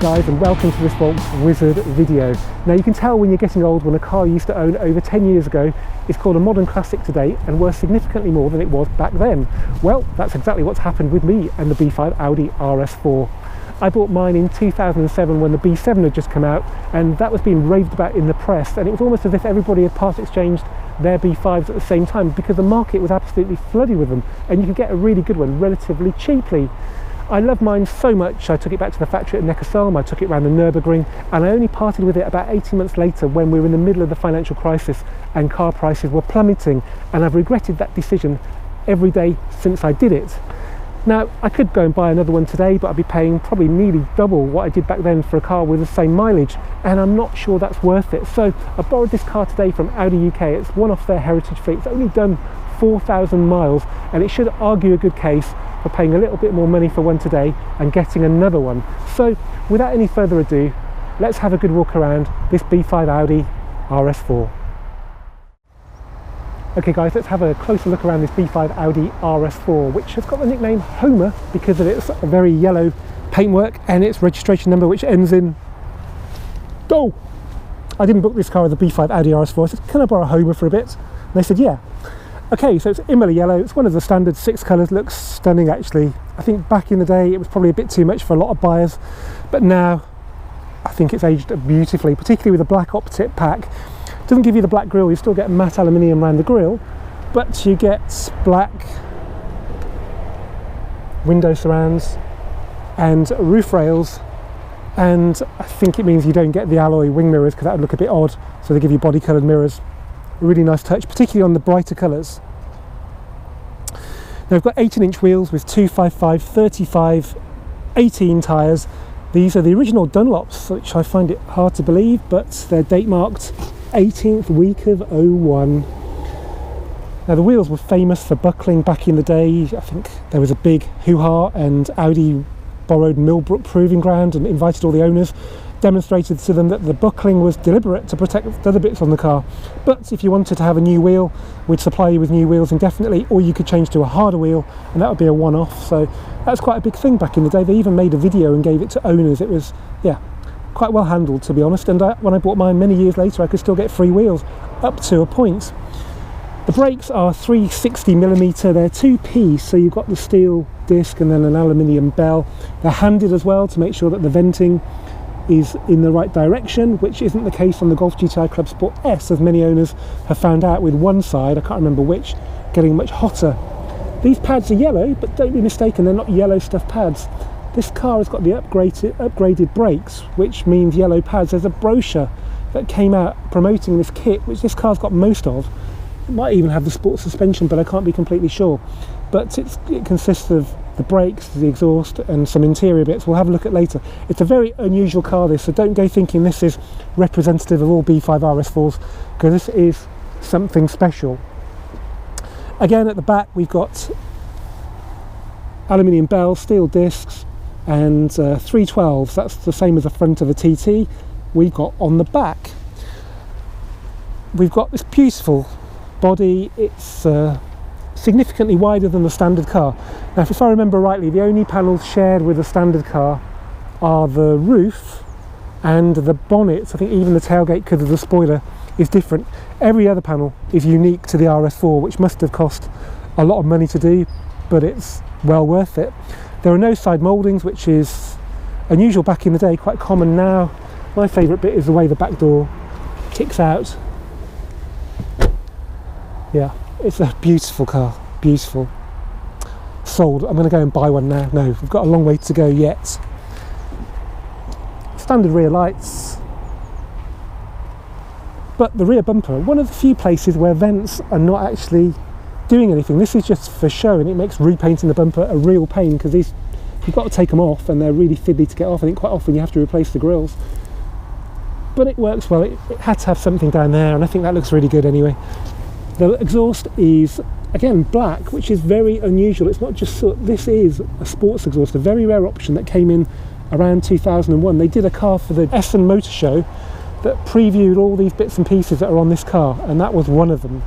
guys, and welcome to this Volkswizard video. Now you can tell when you're getting old when a car you used to own over 10 years ago is called a modern classic today and worth significantly more than it was back then. Well, that's exactly what's happened with me and the B5 Audi RS4. I bought mine in 2007 when the B7 had just come out, and that was being raved about in the press, and it was almost as if everybody had part exchanged their B5s at the same time because the market was absolutely flooded with them and you could get a really good one relatively cheaply. I love mine so much I took it back to the factory at Nogaro, I took it around the Nürburgring, and I only parted with it about 18 months later when we were in the middle of the financial crisis and car prices were plummeting, and I've regretted that decision every day since I did it. Now, I could go and buy another one today, but I'd be paying probably nearly double what I did back then for a car with the same mileage, and I'm not sure that's worth it. So I borrowed this car today from Audi UK. It's one off their heritage fleet. It's only done 4,000 miles, and it should argue a good case for paying a little bit more money for one today and getting another one. So without any further ado, let's have a good walk around this B5 Audi RS4. Okay guys, let's have a closer look around this B5 Audi RS4, which has got the nickname Homer because of its very yellow paintwork and its registration number, which ends in... Oh! I didn't book this car with the B5 Audi RS4. I said, can I borrow Homer for a bit? And they said, yeah. Okay, so it's Imala yellow. It's one of the standard 6 colours. Looks stunning actually. I think back in the day it was probably a bit too much for a lot of buyers, but now I think it's aged beautifully, particularly with the black optic pack. It doesn't give you the black grille, you still get matte aluminium around the grille, but you get black window surrounds and roof rails, and I think it means you don't get the alloy wing mirrors because that would look a bit odd, so they give you body coloured mirrors. A really nice touch, particularly on the brighter colours. Now we've got 18-inch wheels with 255, 35, 18 tyres. These are the original Dunlops, which I find it hard to believe, but they're date marked 18th week of 01. Now the wheels were famous for buckling back in the day. I think there was a big hoo-ha and Audi borrowed Millbrook Proving Ground and invited all the owners, demonstrated to them that the buckling was deliberate to protect the other bits on the car. But if you wanted to have a new wheel, we'd supply you with new wheels indefinitely, or you could change to a harder wheel and that would be a one-off. So that's quite a big thing back in the day. They even made a video and gave it to owners. It was, yeah, quite well handled, to be honest, and when I bought mine many years later I could still get free wheels up to a point. The brakes are 360mm, they're 2-piece, so you've got the steel disc and then an aluminium bell. They're handed as well to make sure that the venting is in the right direction, which isn't the case on the Golf GTI Clubsport S, as many owners have found out, with one side, I can't remember which, getting much hotter. These pads are yellow, but don't be mistaken, they're not yellow stuff pads. This car has got the upgraded brakes, which means yellow pads. There's a brochure that came out promoting this kit, which this car's got most of. It might even have the sports suspension, but I can't be completely sure. But it consists of the brakes, the exhaust and some interior bits. We'll have a look at later. It's a very unusual car this, so don't go thinking this is representative of all B5 RS4s, because this is something special. Again, at the back we've got aluminium bells, steel discs and 312s. That's the same as the front of a TT we've got on the back. We've got this beautiful body. It's significantly wider than the standard car. Now, if I remember rightly, the only panels shared with the standard car are the roof and the bonnet. I think even the tailgate, because of the spoiler, is different. Every other panel is unique to the RS4, which must have cost a lot of money to do, but it's well worth it. There are no side mouldings, which is unusual back in the day, quite common now. My favourite bit is the way the back door kicks out. Yeah, it's a beautiful car, beautiful. Sold. I'm going to go and buy one now. No, we've got a long way to go yet. Standard rear lights. But the rear bumper, one of the few places where vents are not actually doing anything. This is just for show, and it makes repainting the bumper a real pain because these, you've got to take them off and they're really fiddly to get off. I think quite often you have to replace the grills. But it works well. It had to have something down there, and I think that looks really good anyway. The exhaust is, again, black, which is very unusual. It's not just so, this is a sports exhaust, a very rare option that came in around 2001. They did a car for the Essen Motor Show that previewed all these bits and pieces that are on this car, and that was one of them.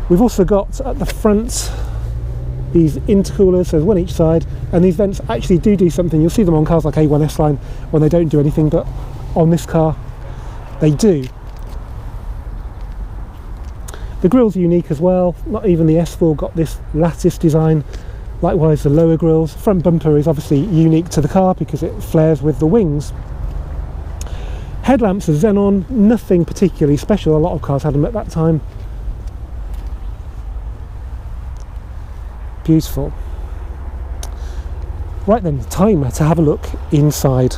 We've also got at the front these intercoolers, so there's one each side, and these vents actually do something. You'll see them on cars like A1 S-Line when they don't do anything, but on this car they do. The grille's unique as well. Not even the S4 got this lattice design. Likewise, the lower grills. Front bumper is obviously unique to the car because it flares with the wings. Headlamps are xenon, nothing particularly special. A lot of cars had them at that time. Beautiful. Right then, time to have a look inside.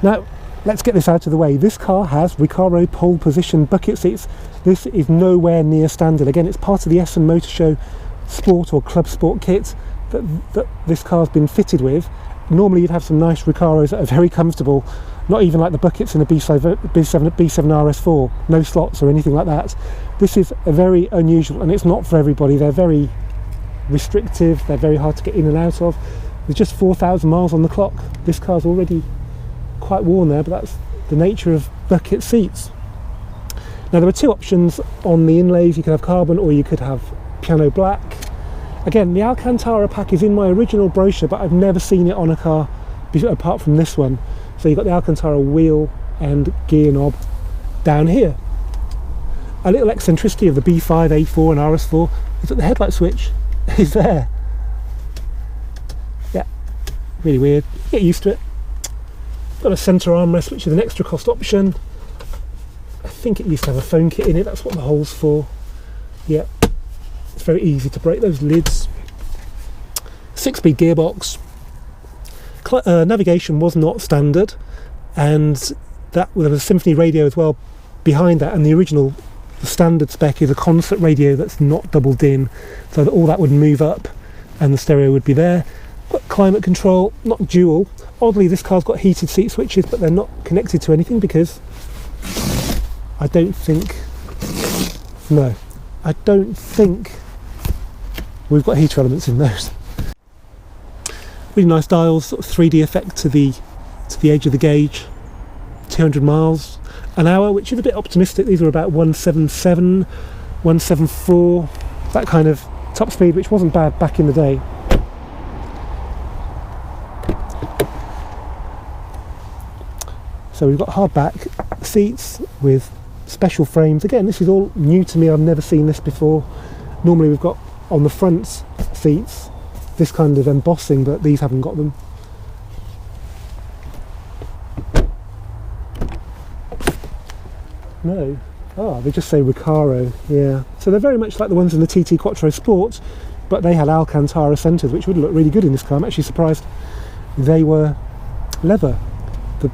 Now, let's get this out of the way. This car has Recaro pole position bucket seats. This is nowhere near standard. Again, it's part of the Essen Motor Show Sport or Clubsport kit that this car's been fitted with. Normally you'd have some nice Recaros that are very comfortable, not even like the buckets in the B7 RS4, no slots or anything like that. This is a very unusual, and it's not for everybody. They're very restrictive, they're very hard to get in and out of. There's just 4,000 miles on the clock. This car's already quite worn there, but that's the nature of bucket seats. Now, there were two options on the inlays. You could have carbon or you could have piano black. Again, the Alcantara pack is in my original brochure, but I've never seen it on a car apart from this one. So you've got the Alcantara wheel and gear knob down here. A little eccentricity of the B5, A4 and RS4 is that the headlight switch is there. Yeah, really weird. Get used to it. Got a centre armrest, which is an extra cost option. I think it used to have a phone kit in it, that's what the hole's for. Yeah, it's very easy to break those lids. 6-speed gearbox. Navigation was not standard, and there was a Symphony radio as well behind that, and the standard spec is a concert radio that's not double DIN, so that all that would move up and the stereo would be there. Got climate control, not dual. Oddly, this car's got heated seat switches, but they're not connected to anything because I don't think we've got heater elements in those. Really nice dials, sort of 3D effect to the edge of the gauge. 200 miles an hour, which is a bit optimistic. These were about 177, 174, that kind of top speed, which wasn't bad back in the day. So we've got hardback seats with special frames. Again, this is all new to me. I've never seen this before. Normally we've got on the front seats this kind of embossing, but these haven't got them. No. Oh, they just say Recaro. Yeah. So they're very much like the ones in the TT Quattro Sport, but they had Alcantara centres, which would look really good in this car. I'm actually surprised they were leather. The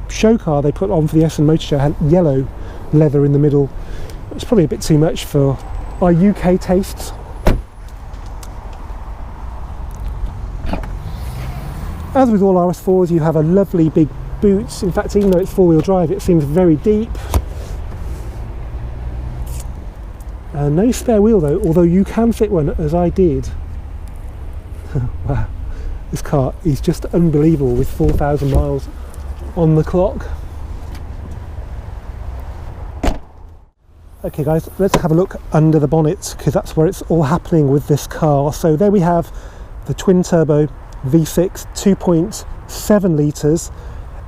show car they put on for the Essen Motor Show had yellow leather in the middle. It's probably a bit too much for our UK tastes. As with all RS4s, you have a lovely big boot. In fact, even though it's four-wheel drive, it seems very deep. No spare wheel though, although you can fit one, as I did. Wow, this car is just unbelievable with 4,000 miles on the clock. Okay guys, let's have a look under the bonnet, because that's where it's all happening with this car. So there we have the twin turbo V6 2.7 litres,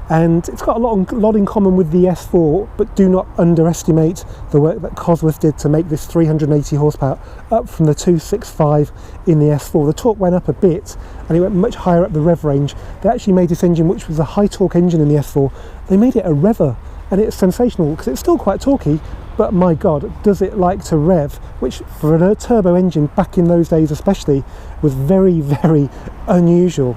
and it's got a lot in common with the S4, but do not underestimate the work that Cosworth did to make this 380 horsepower up from the 265 in the S4. The torque went up a bit and it went much higher up the rev range. They actually made this engine, which was a high torque engine in the S4, they made it a rever, and it's sensational because it's still quite torquey, but my god, does it like to rev, which for a turbo engine back in those days especially was very, very unusual.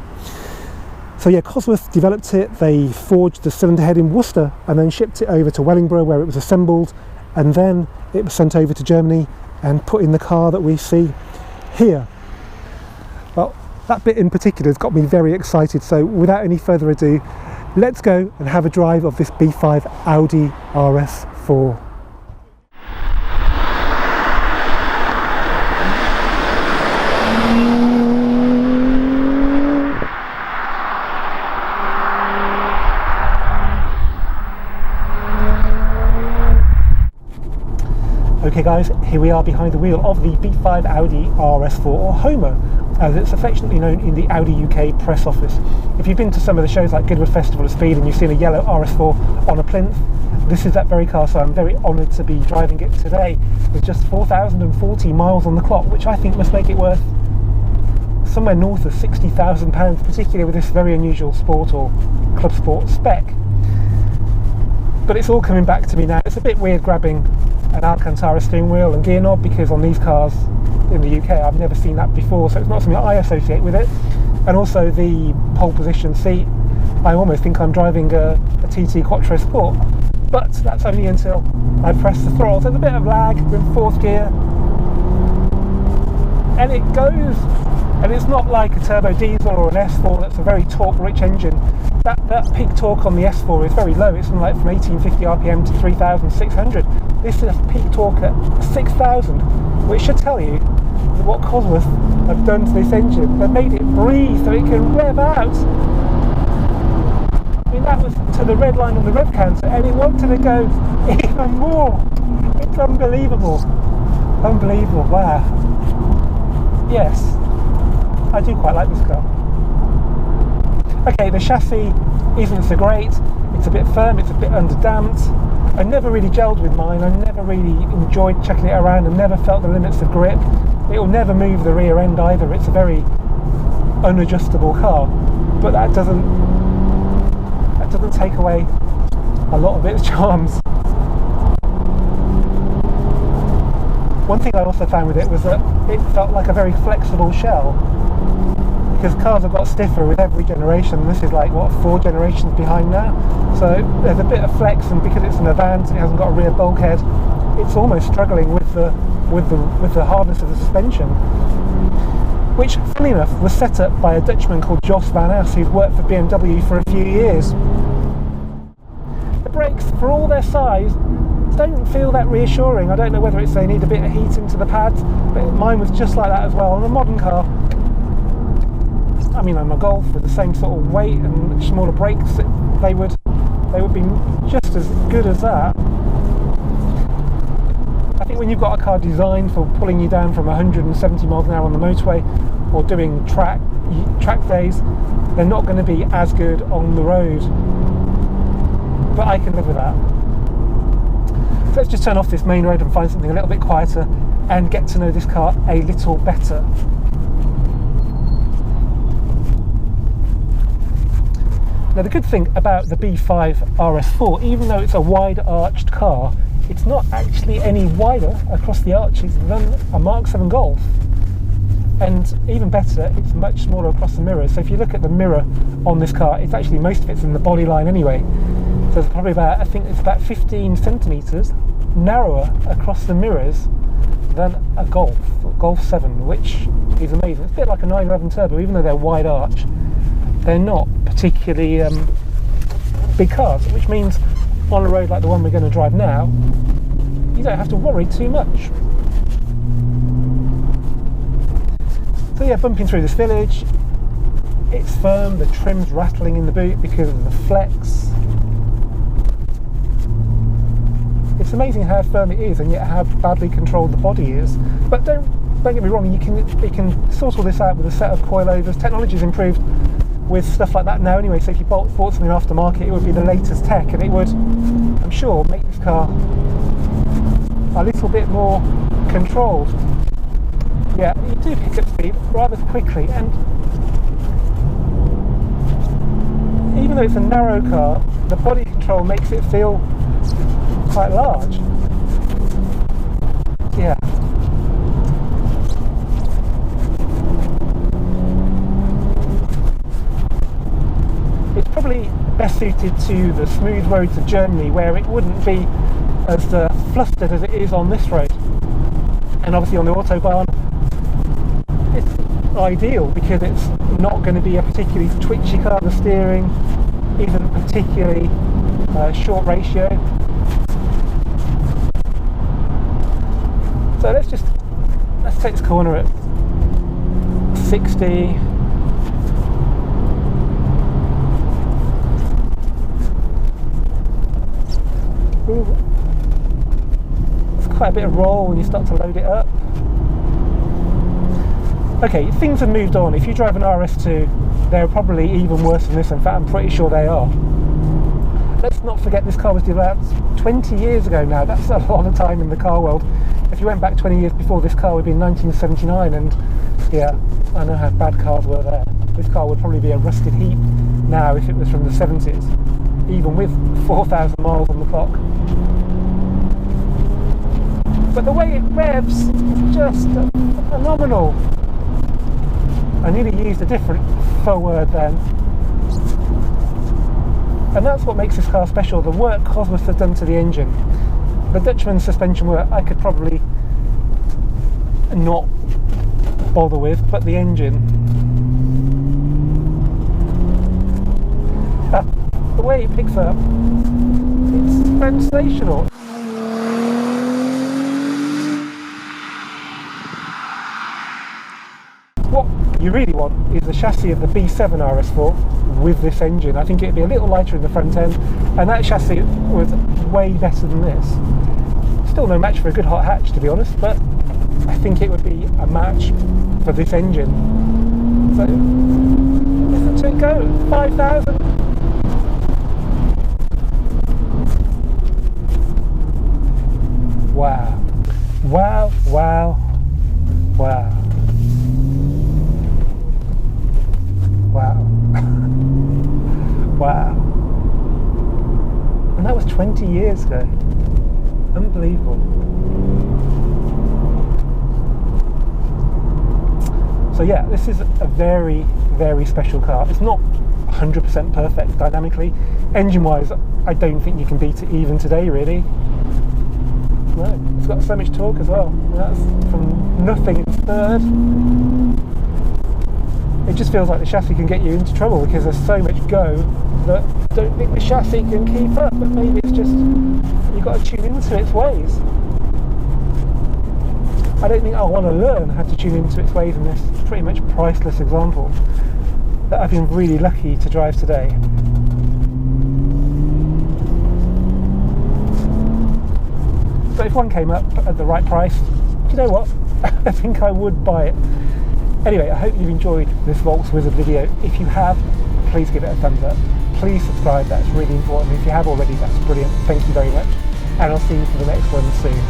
So yeah, Cosworth developed it. They forged the cylinder head in Worcester and then shipped it over to Wellingborough, where it was assembled, and then it was sent over to Germany and put in the car that we see here. Well, that bit in particular has got me very excited, so without any further ado, let's go and have a drive of this B5 Audi RS4. Okay Okay guys, here we are behind the wheel of the B5 Audi RS4, or Homer, as it's affectionately known in the Audi UK press office. If you've been to some of the shows like Goodwood Festival of Speed and you've seen a yellow RS4 on a plinth, this is that very car, so I'm very honoured to be driving it today with just 4,040 miles on the clock, which I think must make it worth somewhere north of £60,000, particularly with this very unusual sport or club sport spec. But it's all coming back to me now. It's a bit weird grabbing an Alcantara steering wheel and gear knob, because on these cars in the UK I've never seen that before, so it's not something I associate with it. And also the pole position seat, I almost think I'm driving a TT Quattro Sport, but that's only until I press the throttle. So there's a bit of lag. We're in fourth gear and it goes, and it's not like a turbo diesel or an S4 that's a very torque rich engine. That peak torque on the S4 is very low. It's like from 1850 RPM to 3,600. This is peak torque at 6,000, which should tell you what Cosworth have done to this engine. They've made it breathe so it can rev out. I mean, that was to the red line on the rev counter, and it wanted to go even more. It's unbelievable. Unbelievable, wow. Yes, I do quite like this car. Okay, the chassis isn't so great. It's a bit firm, it's a bit underdamped. I never really gelled with mine. I never really enjoyed checking it around and never felt the limits of grip. It will never move the rear end either. It's a very unadjustable car, but that doesn't take away a lot of its charms. One thing I also found with it was that it felt like a very flexible shell, because cars have got stiffer with every generation. This is like, what, 4 generations behind now? So there's a bit of flex, and because it's an Avant, it hasn't got a rear bulkhead, it's almost struggling with the hardness of the suspension, which, funny enough, was set up by a Dutchman called Jos van As, who's worked for BMW for a few years. The brakes, for all their size, don't feel that reassuring. I don't know whether it's they need a bit of heat into the pads, but mine was just like that as well. On a modern car, I mean, on a Golf with the same sort of weight and smaller brakes, they would be just as good as that. I think when you've got a car designed for pulling you down from 170 miles an hour on the motorway or doing track days, they're not going to be as good on the road. But I can live with that. So let's just turn off this main road and find something a little bit quieter and get to know this car a little better. Now, the good thing about the B5 RS4, even though it's a wide arched car, it's not actually any wider across the arches than a Mark 7 Golf. And even better, it's much smaller across the mirrors. So if you look at the mirror on this car, it's actually, most of it's in the body line anyway. So it's probably about, I think it's about 15 centimetres narrower across the mirrors than a Golf 7, which is amazing. It's a bit like a 911 Turbo, even though they're wide arch. They're not particularly big cars, which means on a road like the one we're going to drive now, you don't have to worry too much. So yeah, bumping through this village, it's firm, the trim's rattling in the boot because of the flex. It's amazing how firm it is and yet how badly controlled the body is. But don't get me wrong, you can sort all this out with a set of coilovers. Technology's improved with stuff like that now anyway, so if you bought something aftermarket, it would be the latest tech, and it would, I'm sure, make this car a little bit more controlled. Yeah, you do pick up speed rather quickly, and even though it's a narrow car, the body control makes it feel quite large. Yeah. It's probably best suited to the smooth roads of Germany, where it wouldn't be as flustered as it is on this road. And obviously on the Autobahn, it's ideal because it's not going to be a particularly twitchy car. The steering isn't particularly short ratio. So let's take this corner at 60. Ooh. It's quite a bit of roll when you start to load it up. Okay, things have moved on. If you drive an RS2, they're probably even worse than this. In fact, I'm pretty sure they are. Let's not forget this car was developed 20 years ago now. That's a lot of time in the car world. If you went back 20 years before, this car would be in 1979, and yeah, I know how bad cars were there. This car would probably be a rusted heap now if it was from the 70s, even with 4,000 miles on the clock. But the way it revs is just phenomenal. I nearly used a different faux word then. And that's what makes this car special, the work Cosworth has done to the engine. The Dutchman suspension work I could probably not bother with, but the engine, the way it picks up, it's sensational. What you really want is the chassis of the B7 RS4 with this engine. I think it'd be a little lighter in the front end, and that chassis was way better than this. Still no match for a good hot hatch, to be honest, but I think it would be a match for this engine. So listen to it go, 5,000. Wow, wow, wow, wow. Wow. Wow. And that was 20 years ago. Unbelievable. So yeah, this is a very, very special car. It's not 100% perfect dynamically. Engine-wise, I don't think you can beat it even today, really. No, it's got so much torque as well. That's from nothing in third. It just feels like the chassis can get you into trouble because there's so much go that I don't think the chassis can keep up, but maybe it's just you've got to tune into its ways. I don't think I want to learn how to tune into its ways in this pretty much priceless example that I've been really lucky to drive today. But if one came up at the right price, do you know what? I think I would buy it. Anyway, I hope you've enjoyed this Volkswizard video. If you have, please give it a thumbs up. Please subscribe, that's really important. If you have already, that's brilliant. Thank you very much. And I'll see you for the next one soon.